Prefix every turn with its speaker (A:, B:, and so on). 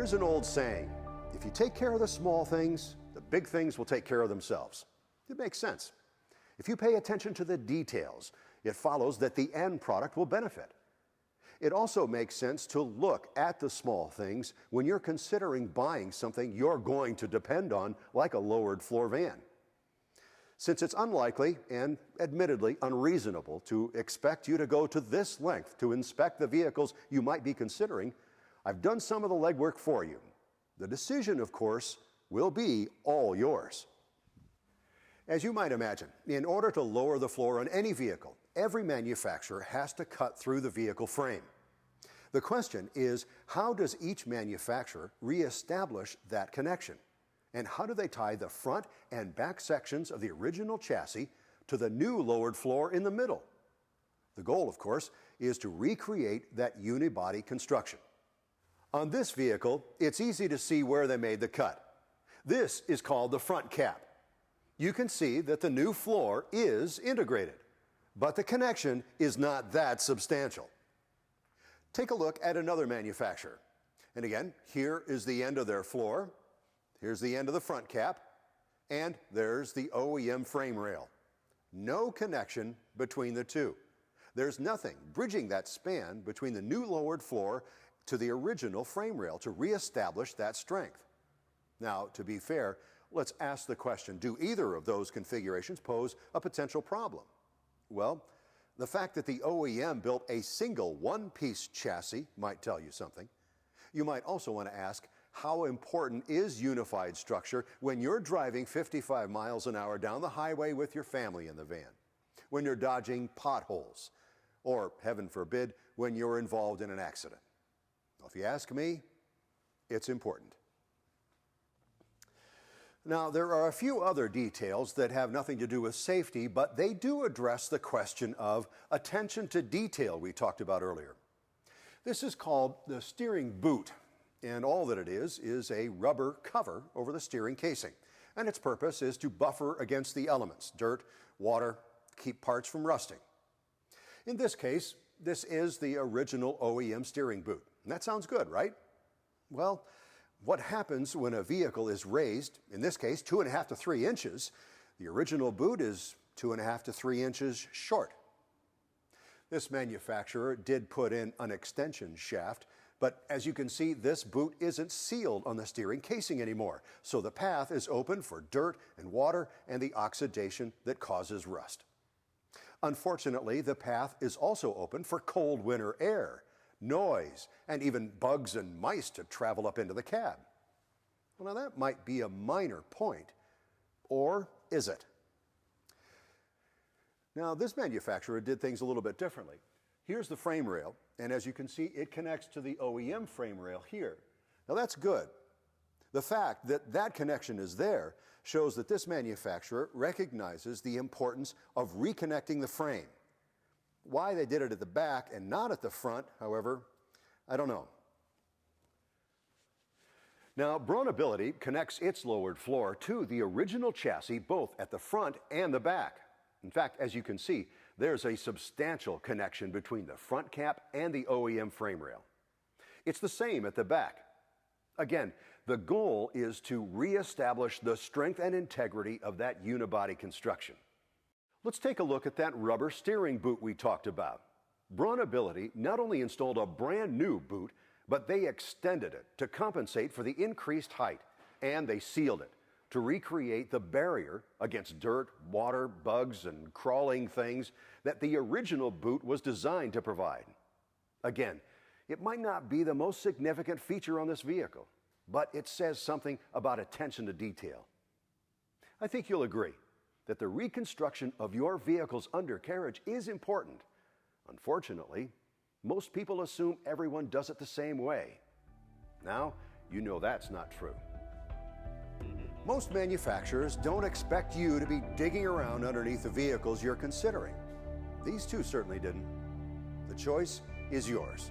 A: There's an old saying, if you take care of the small things, the big things will take care of themselves. It makes sense. If you pay attention to the details, it follows that the end product will benefit. It also makes sense to look at the small things when you're considering buying something you're going to depend on, like a lowered floor van. Since it's unlikely and admittedly unreasonable to expect you to go to this length to inspect the vehicles you might be considering, I've done some of the legwork for you. The decision, of course, will be all yours. As you might imagine, in order to lower the floor on any vehicle, every manufacturer has to cut through the vehicle frame. The question is, how does each manufacturer reestablish that connection? And how do they tie the front and back sections of the original chassis to the new lowered floor in the middle? The goal, of course, is to recreate that unibody construction. On this vehicle, it's easy to see where they made the cut. This is called the front cap. You can see that the new floor is integrated, but the connection is not that substantial. Take a look at another manufacturer. And again, here is the end of their floor. Here's the end of the front cap, and there's the OEM frame rail. No connection between the two. There's nothing bridging that span between the new lowered floor to the original frame rail to reestablish that strength. Now, to be fair, let's ask the question, do either of those configurations pose a potential problem? Well, the fact that the OEM built a single one-piece chassis might tell you something. You might also want to ask, how important is unified structure when you're driving 55 miles an hour down the highway with your family in the van, when you're dodging potholes, or, heaven forbid, when you're involved in an accident? Well, if you ask me, it's important. Now, there are a few other details that have nothing to do with safety, but they do address the question of attention to detail we talked about earlier. This is called the steering boot, and all that it is a rubber cover over the steering casing. And its purpose is to buffer against the elements, dirt, water, keep parts from rusting. In this case, this is the original OEM steering boot. And that sounds good, right? Well, what happens when a vehicle is raised, in this case 2.5 to 3 inches, the original boot is 2.5 to 3 inches short. This manufacturer did put in an extension shaft, but as you can see, this boot isn't sealed on the steering casing anymore, so the path is open for dirt and water and the oxidation that causes rust. Unfortunately, the path is also open for cold winter air, noise, and even bugs and mice to travel up into the cab. Well, now that might be a minor point, or is it? Now, this manufacturer did things a little bit differently. Here's the frame rail, and as you can see, it connects to the OEM frame rail here. Now, that's good. The fact that that connection is there shows that this manufacturer recognizes the importance of reconnecting the frame. Why they did it at the back and not at the front, however, I don't know. Now, BraunAbility connects its lowered floor to the original chassis both at the front and the back. In fact, as you can see, there's a substantial connection between the front cap and the OEM frame rail. It's the same at the back. Again, the goal is to reestablish the strength and integrity of that unibody construction. Let's take a look at that rubber steering boot we talked about. BraunAbility not only installed a brand new boot, but they extended it to compensate for the increased height, and they sealed it to recreate the barrier against dirt, water, bugs, and crawling things that the original boot was designed to provide. Again, it might not be the most significant feature on this vehicle, but it says something about attention to detail. I think you'll agree that the reconstruction of your vehicle's undercarriage is important. Unfortunately, most people assume everyone does it the same way. Now, you know that's not true. Most manufacturers don't expect you to be digging around underneath the vehicles you're considering. These two certainly didn't. The choice is yours.